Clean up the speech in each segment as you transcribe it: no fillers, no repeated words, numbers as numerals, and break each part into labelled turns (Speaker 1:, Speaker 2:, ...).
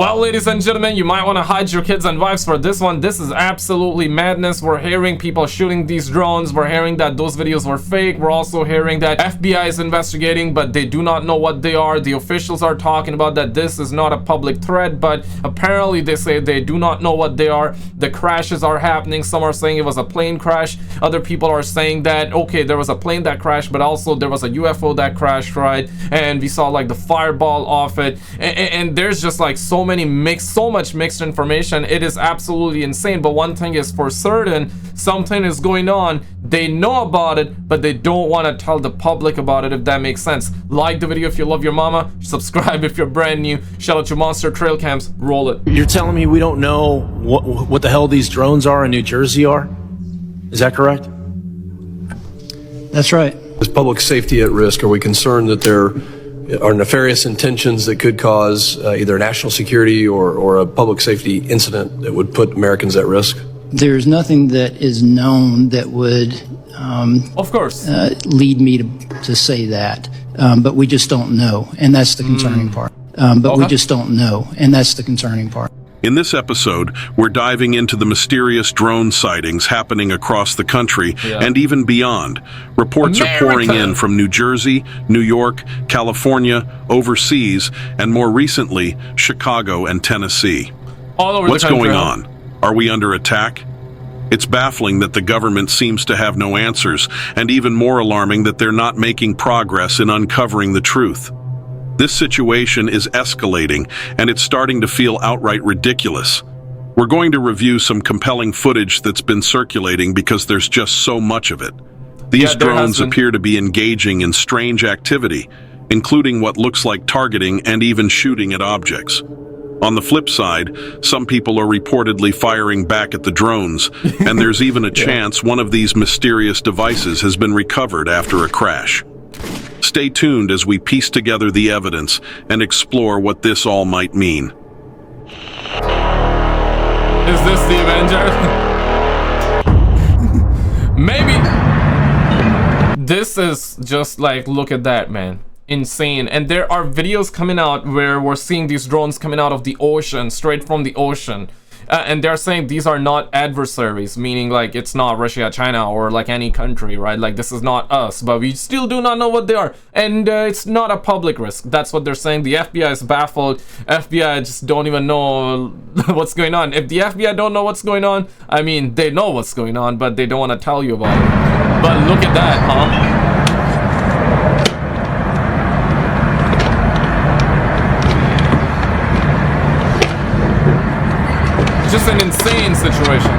Speaker 1: Well, ladies and gentlemen, you might want to hide your kids and wives for this one. This is absolutely madness. We're hearing people shooting these drones. We're hearing that those videos were fake. We're also hearing that FBI is investigating, but they do not know what they are. The officials are talking about that this is not a public threat, but apparently they say they do not know what they are. The crashes are happening. Some are saying it was a plane crash. Other people are saying that, okay, there was a plane that crashed, but also there was a UFO that crashed, right? And we saw like the fireball off it. And there's just like so much mixed information. It is absolutely insane. But one thing is for certain, something is going on. They know about it, but they don't want to tell the public about it, if that makes sense. Like the video if you love your mama, subscribe if you're brand new. Shout out to Monster Trail Cams. Roll it.
Speaker 2: You're telling me we don't know what the hell these drones are in New Jersey are? Is that correct?
Speaker 3: That's right.
Speaker 4: Is public safety at risk? Are we concerned that there are nefarious intentions that could cause either national security or a public safety incident that would put Americans at risk?
Speaker 3: There's nothing that is known that would
Speaker 1: of course
Speaker 3: lead me to say that, but we just don't know, and that's the concerning part. We just don't know, and that's the concerning part.
Speaker 5: In this episode, we're diving into the mysterious drone sightings happening across the country and even beyond. Reports are pouring in from New Jersey, New York, California, overseas, and more recently, Chicago and Tennessee.
Speaker 1: All over
Speaker 5: What's
Speaker 1: the country,
Speaker 5: going on? Are we under attack? It's baffling that the government seems to have no answers, and even more alarming that they're not making progress in uncovering the truth. This situation is escalating, and it's starting to feel outright ridiculous. We're going to review some compelling footage that's been circulating because there's just so much of it. These drones appear to be engaging in strange activity, including what looks like targeting and even shooting at objects. On the flip side, some people are reportedly firing back at the drones, and there's even a chance one of these mysterious devices has been recovered after a crash. Stay tuned as we piece together the evidence and explore what this all might mean.
Speaker 1: Is this the Avenger? Maybe. This is just like, look at that, man. Insane. And there are videos coming out where we're seeing these drones coming out of the ocean, straight from the ocean. And they're saying these are not adversaries, meaning like it's not Russia, China, or like any country, right? Like this is not us, but we still do not know what they are. And it's not a public risk. That's what they're saying. The FBI is baffled. FBI just don't even know what's going on. If the FBI don't know what's going on, I mean, they know what's going on, but they don't want to tell you about it. But look at that, huh? Just an insane situation.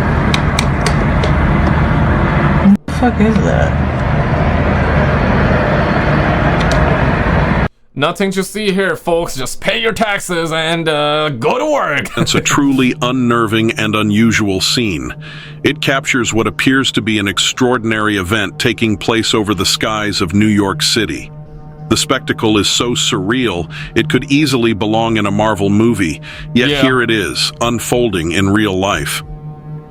Speaker 6: What the fuck is that?
Speaker 1: Nothing to see here, folks. Just pay your taxes and go to work.
Speaker 5: It's a truly unnerving and unusual scene. It captures what appears to be an extraordinary event taking place over the skies of New York City. The spectacle is so surreal, it could easily belong in a Marvel movie, yet here it is, unfolding in real life.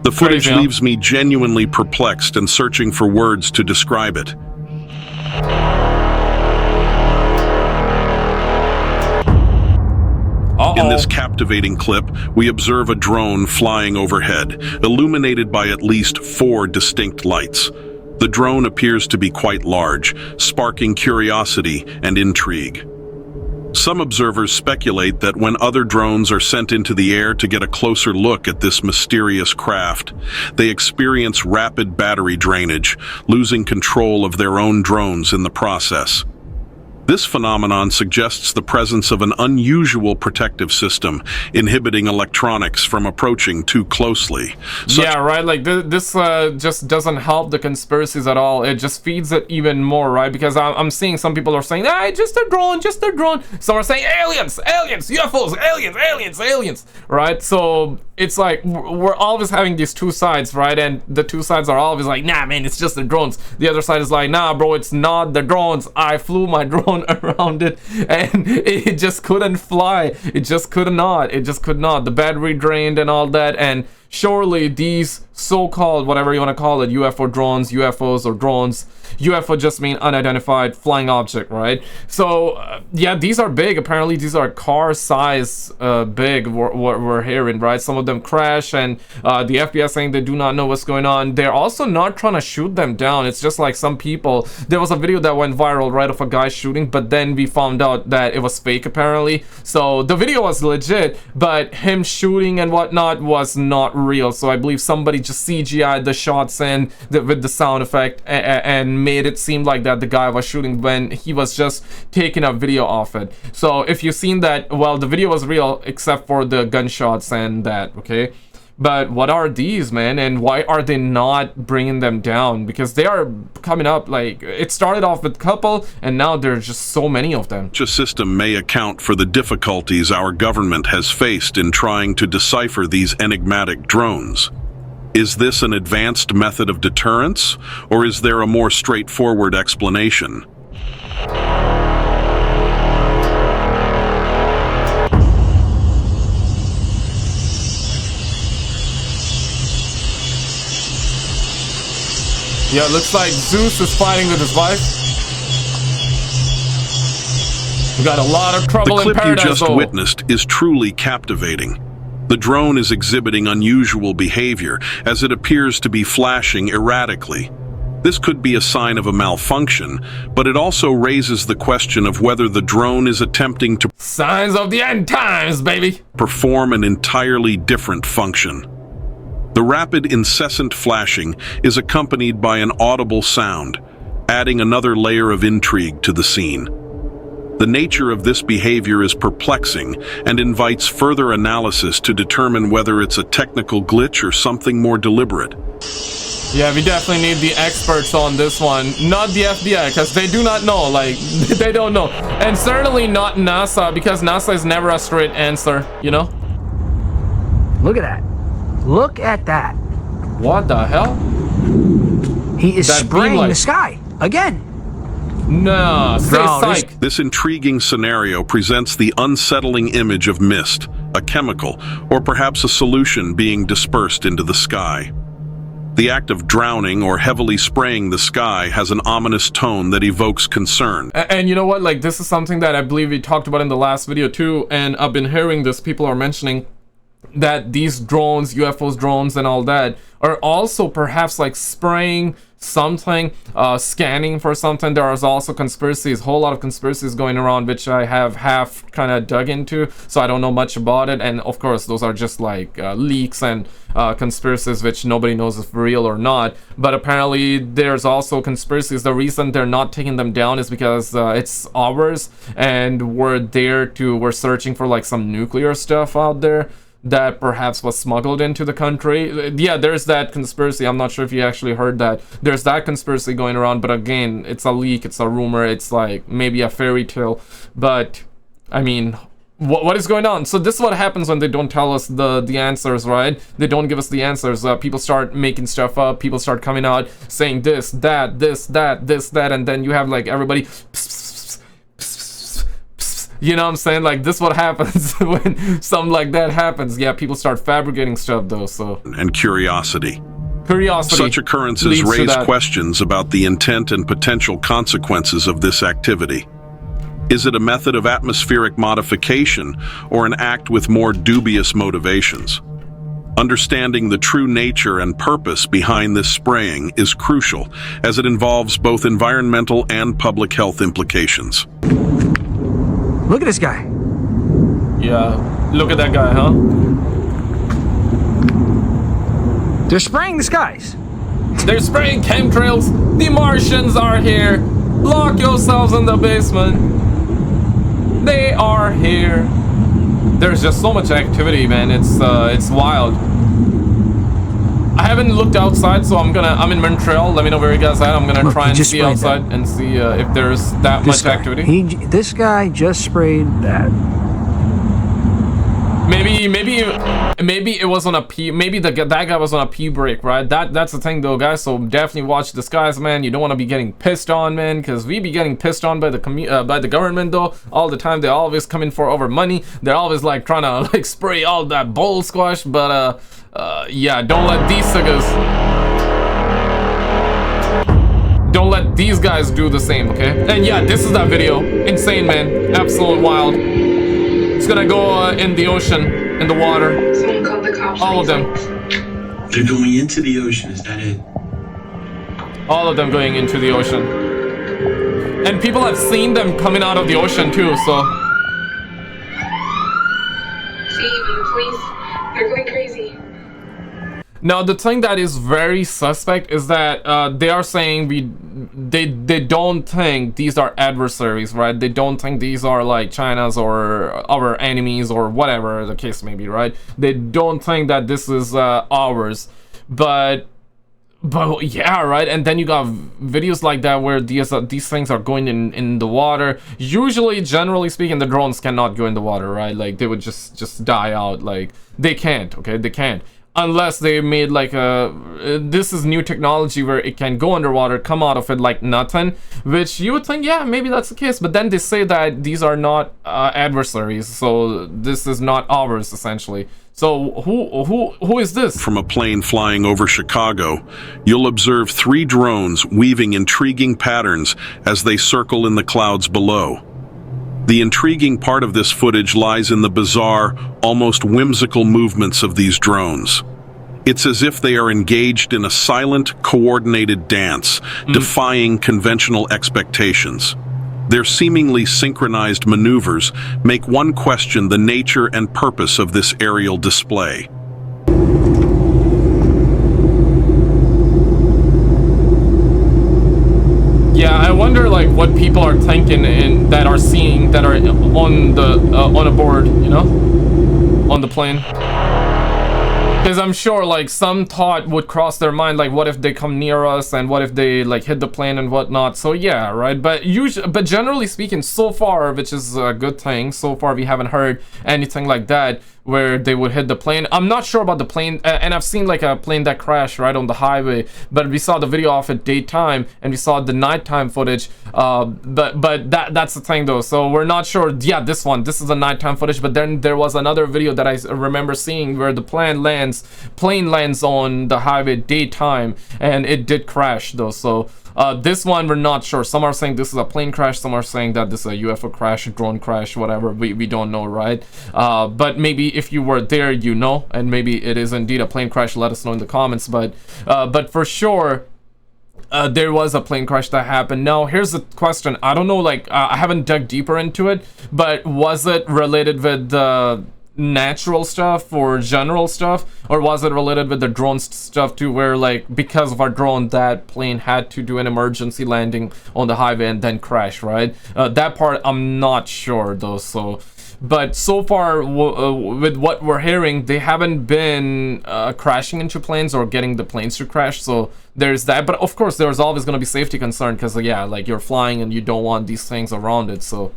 Speaker 5: The footage leaves me genuinely perplexed and searching for words to describe it. In this captivating clip, we observe a drone flying overhead, illuminated by at least 4 distinct lights. The drone appears to be quite large, sparking curiosity and intrigue. Some observers speculate that when other drones are sent into the air to get a closer look at this mysterious craft, they experience rapid battery drainage, losing control of their own drones in the process. This phenomenon suggests the presence of an unusual protective system, inhibiting electronics from approaching too closely.
Speaker 1: Yeah, right, like this just doesn't help the conspiracies at all. It just feeds it even more, right? Because I'm seeing some people are saying, ah, just a drone, just a drone. Some are saying aliens, aliens, UFOs, aliens, aliens, aliens, right? So it's like we're always having these two sides, right? And the two sides are always like, nah, man, it's just the drones. The other side is like, nah, bro, it's not the drones. I flew my drone around it and it just couldn't fly. It just could not. The battery drained and all that. And surely these so-called, whatever you want to call it, UFO drones, UFOs or drones, UFO just mean unidentified flying object, right? So yeah, these are big. Apparently these are car size big, we're hearing, right? Some of them crash, and the FBI saying they do not know what's going on. They're also not trying to shoot them down. It's just like some people, there was a video that went viral, right, of a guy shooting, but then we found out that it was fake apparently. So the video was legit, but him shooting and whatnot was not real. So I believe somebody just CGI'd the shots in with the sound effect and made it seem like that the guy was shooting when he was just taking a video of it. So if you've seen that, well, the video was real except for the gunshots and that, okay? But what are these, man, and why are they not bringing them down? Because they are coming up. Like, it started off with a couple, and now there's just so many of them.
Speaker 5: Such a system may account for the difficulties our government has faced in trying to decipher these enigmatic drones. Is this an advanced method of deterrence, or is there a more straightforward explanation?
Speaker 1: Yeah, it looks like Zeus is fighting with his wife. We got a lot of trouble in paradise.
Speaker 5: The clip you just witnessed is truly captivating. The drone is exhibiting unusual behavior as it appears to be flashing erratically. This could be a sign of a malfunction, but it also raises the question of whether the drone is attempting to
Speaker 1: signs of the end times, baby,
Speaker 5: perform an entirely different function. The rapid, incessant flashing is accompanied by an audible sound, adding another layer of intrigue to the scene. The nature of this behavior is perplexing and invites further analysis to determine whether it's a technical glitch or something more deliberate.
Speaker 1: Yeah, we definitely need the experts on this one, not the FBI, because they do not know, like, they don't know. And certainly not NASA, because NASA is never a straight answer, you know?
Speaker 7: Look at that. Look at that.
Speaker 1: What the hell?
Speaker 7: He is spraying the sky again.
Speaker 1: No, stay psych.
Speaker 5: This intriguing scenario presents the unsettling image of mist, a chemical, or perhaps a solution being dispersed into the sky. The act of drowning or heavily spraying the sky has an ominous tone that evokes concern.
Speaker 1: And you know what? Like, this is something that I believe we talked about in the last video too, and I've been hearing this, people are mentioning that these drones, UFOs, drones and all that, are also perhaps like spraying something, scanning for something. There is also conspiracies, whole lot of conspiracies going around, which I have half kind of dug into, so I don't know much about it. And of course those are just like leaks and conspiracies which nobody knows if real or not. But apparently there's also conspiracies. The reason they're not taking them down is because it's ours, and we're searching for like some nuclear stuff out there that perhaps was smuggled into the country. Yeah, there's that conspiracy. I'm not sure if you actually heard that. There's that conspiracy going around, but again, it's a leak, it's a rumor, it's like maybe a fairy tale. But I mean, what is going on? So this is what happens when they don't tell us the answers, right? They don't give us the answers. People start making stuff up. People start coming out saying this, that, this, that, this, that, and then you have like everybody, you know what I'm saying? Like, this is what happens when something like that happens. Yeah, people start fabricating stuff though, so.
Speaker 5: And curiosity.
Speaker 1: Curiosity.
Speaker 5: Such occurrences raise questions about the intent and potential consequences of this activity. Is it a method of atmospheric modification or an act with more dubious motivations? Understanding the true nature and purpose behind this spraying is crucial, as it involves both environmental and public health implications.
Speaker 7: Look at this guy.
Speaker 1: Yeah, look at that guy, huh?
Speaker 7: They're spraying the skies.
Speaker 1: They're spraying chemtrails. The Martians are here. Lock yourselves in the basement. They are here. There's just so much activity, man. It's wild. I haven't looked outside, so I'm in Montreal. Let me know where you guys at. I'm gonna try and see outside and see if there's that much activity.
Speaker 7: This guy just sprayed that.
Speaker 1: Maybe it was on a pee. Maybe that guy was on a pee break, right? That's the thing, though, guys. So definitely watch the skies, man. You don't want to be getting pissed on, man, because we be getting pissed on by the government, though, all the time. They're always coming for over money. They're always like trying to like spray all that bull squash, but yeah, don't let these suckers, don't let these guys do the same, okay? And yeah, this is that video. Insane, man. Absolute wild. It's gonna go in the ocean, in the water.
Speaker 8: Someone called the cops.
Speaker 1: All of them.
Speaker 9: They're going into the ocean, is that it?
Speaker 1: All of them going into the ocean. And people have seen them coming out of the ocean too, so.
Speaker 8: See, the police, they're going crazy.
Speaker 1: Now the thing that is very suspect is that they are saying they don't think these are adversaries, right? They don't think these are like China's or our enemies or whatever the case may be, right? They don't think that this is ours, but yeah, right. And then you got videos like that where these things are going in the water. Usually, generally speaking, the drones cannot go in the water, right? Like they would just die out. Like they can't, okay? They can't. Unless they made like this is new technology where it can go underwater, come out of it like nothing, which you would think, yeah, maybe that's the case. But then they say that these are not adversaries, so this is not ours essentially. So who is this?
Speaker 5: From a plane flying over Chicago, you'll observe 3 drones weaving intriguing patterns as they circle in the clouds below. The intriguing part of this footage lies in the bizarre, almost whimsical movements of these drones. It's as if they are engaged in a silent, coordinated dance, defying conventional expectations. Their seemingly synchronized maneuvers make one question the nature and purpose of this aerial display.
Speaker 1: Yeah, I wonder like what people are thinking and that are seeing that are on the on a board, you know, on the plane. Because I'm sure like some thought would cross their mind, like what if they come near us and what if they like hit the plane and whatnot. So yeah, right. But generally speaking, so far, which is a good thing, so far we haven't heard anything like that where they would hit the plane. I'm not sure about the plane, and I've seen like a plane that crashed right on the highway, but we saw the video of it daytime and we saw the nighttime footage. But that's the thing though, so we're not sure. Yeah, this is the nighttime footage, but then there was another video that I remember seeing where the plane lands on the highway daytime and it did crash though. So this one we're not sure. Some are saying this is a plane crash, some are saying that this is a UFO crash, a drone crash, whatever. We don't know, right? But maybe if you were there, you know, and maybe it is indeed a plane crash. Let us know in the comments. But for sure, there was a plane crash that happened. Now here's the question. I don't know, like I haven't dug deeper into it, but was it related with the natural stuff or general stuff, or was it related with the drone stuff too, where like because of our drone that plane had to do an emergency landing on the highway and then crash, right? That part I'm not sure though. So but so far with what we're hearing, they haven't been crashing into planes or getting the planes to crash, so there's that. But of course there's always going to be safety concern because yeah, like you're flying and you don't want these things around it. So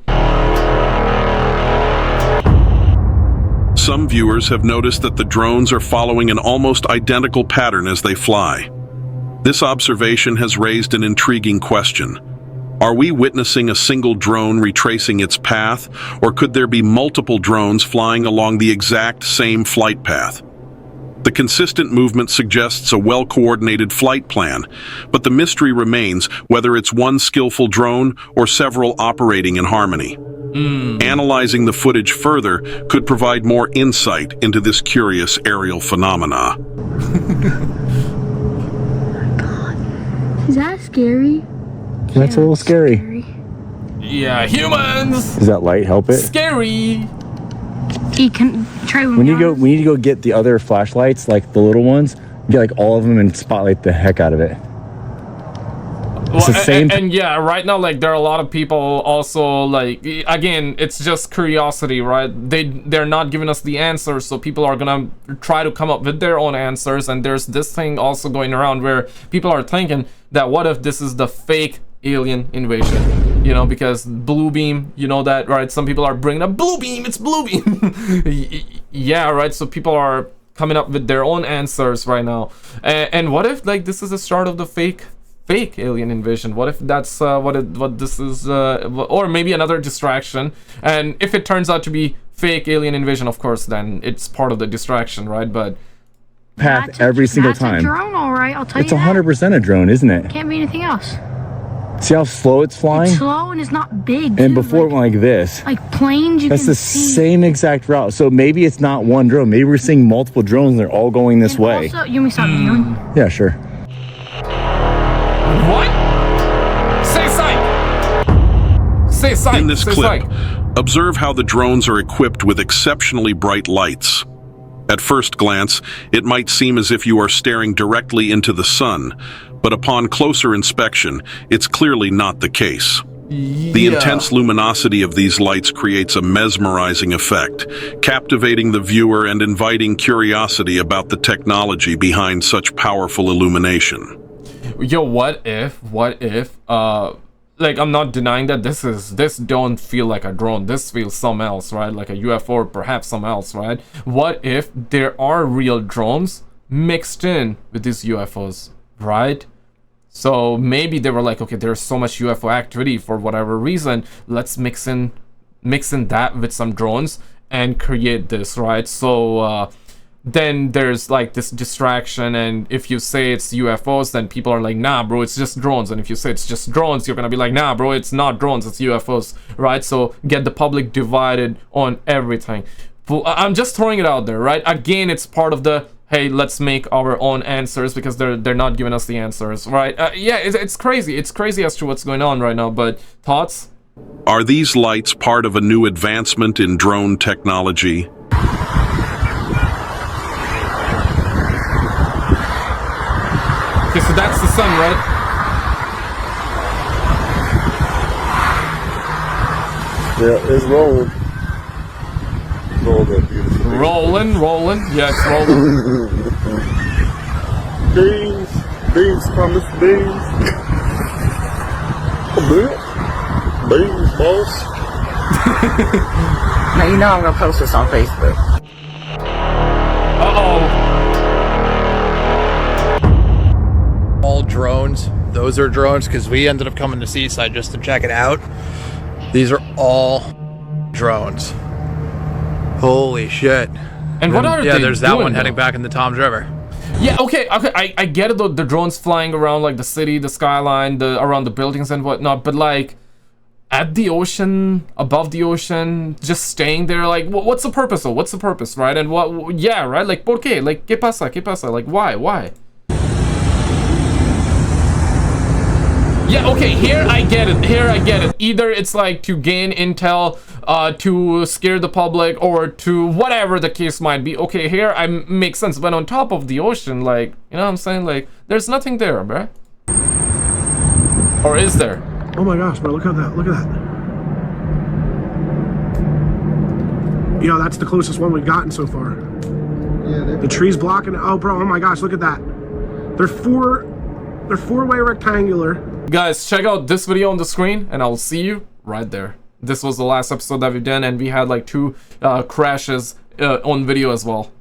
Speaker 5: some viewers have noticed that the drones are following an almost identical pattern as they fly. This observation has raised an intriguing question. Are we witnessing a single drone retracing its path, or could there be multiple drones flying along the exact same flight path? The consistent movement suggests a well-coordinated flight plan, but the mystery remains whether it's one skillful drone or several operating in harmony. Analyzing the footage further could provide more insight into this curious aerial phenomena.
Speaker 10: Is that scary?
Speaker 11: That's a little scary.
Speaker 1: yeah, humans.
Speaker 11: Does that light help it?
Speaker 1: Scary.
Speaker 10: You can try
Speaker 11: We need to go get the other flashlights, like the little ones, get like all of them and spotlight the heck out of it. It's the same.
Speaker 1: And yeah, right now, like there are a lot of people also like, again, it's just curiosity, right? They're not giving us the answers, so people are gonna try to come up with their own answers. And there's this thing also going around where people are thinking that what if this is the fake alien invasion, you know, because blue beam, you know that, right? Some people are bringing up blue beam, it's blue beam. Yeah, right. So people are coming up with their own answers right now. And what if like this is the start of the fake alien invasion? What if that's what this is, or maybe another distraction? And if it turns out to be fake alien invasion, of course, then it's part of the distraction, right? But
Speaker 11: path every single time.
Speaker 10: That's a drone, all right. I'll tell
Speaker 11: It's
Speaker 10: you.
Speaker 11: 100% a drone, isn't it?
Speaker 10: Can't be anything else.
Speaker 11: See how slow it's flying?
Speaker 10: It's slow and it's not big.
Speaker 11: And before it went like this.
Speaker 10: Like planes,
Speaker 11: That's the same exact route. So maybe it's not one drone. Maybe we're seeing multiple drones and they're all going this way.
Speaker 10: Also, you want me to stop viewing?
Speaker 11: Yeah, sure.
Speaker 1: What? Say sight. Say sight.
Speaker 5: In this clip, observe how the drones are equipped with exceptionally bright lights. At first glance, it might seem as if you are staring directly into the sun, but upon closer inspection, it's clearly not the case. The intense luminosity of these lights creates a mesmerizing effect, captivating the viewer and inviting curiosity about the technology behind such powerful illumination.
Speaker 1: Yo, what if, like, I'm not denying that this don't feel like a drone. This feels something else, right? Like a UFO or perhaps something else, right? What if there are real drones mixed in with these UFOs, right? So maybe they were like, okay, there's so much UFO activity for whatever reason. Let's mix in that with some drones and create this, right? So then there's like this distraction, and if you say it's UFOs, then people are like, nah bro, it's just drones. And if you say it's just drones, you're gonna be like, nah bro, it's not drones, it's UFOs, right? So get the public divided on everything. I'm just throwing it out there, right? Again, it's part of the, hey, let's make our own answers, because they're not giving us the answers, right? Yeah, it's crazy as to what's going on right now. But thoughts?
Speaker 5: Are these lights part of a new advancement in drone technology?
Speaker 1: Okay, so that's the sun, right?
Speaker 12: Yeah, it's rolling. It's rolling, beautiful.
Speaker 1: Rolling. Yeah, it's rolling.
Speaker 12: Beans, promise beans. Beans, boss.
Speaker 6: Now you know I'm gonna post this on Facebook.
Speaker 13: All drones, those are drones, because we ended up coming to Seaside just to check it out. These are all drones. Holy shit.
Speaker 1: And what are they
Speaker 13: Yeah, there's that
Speaker 1: doing,
Speaker 13: one heading
Speaker 1: though?
Speaker 13: back into Tom's River.
Speaker 1: Yeah, okay, I get it though, the drones flying around like the city, the skyline, around the buildings and whatnot, but like at the ocean, above the ocean, just staying there, like what's the purpose though? What's the purpose, right? And what, yeah, right? Like, ¿por qué? Like, ¿qué pasa? Like, why? Yeah, okay, here I get it. Either it's like to gain intel, to scare the public, or to whatever the case might be. Okay, here I makes sense. But on top of the ocean, like, you know what I'm saying? Like, there's nothing there, bruh. Or is there?
Speaker 14: Oh my gosh, bro, look at that. Yo, that's the closest one we've gotten so far. Yeah, the tree's blocking it. Oh, bro, oh my gosh, look at that. They're four-way rectangular.
Speaker 1: Guys, check out this video on the screen, and I'll see you right there. This was the last episode that we've done, and we had like 2 crashes on video as well.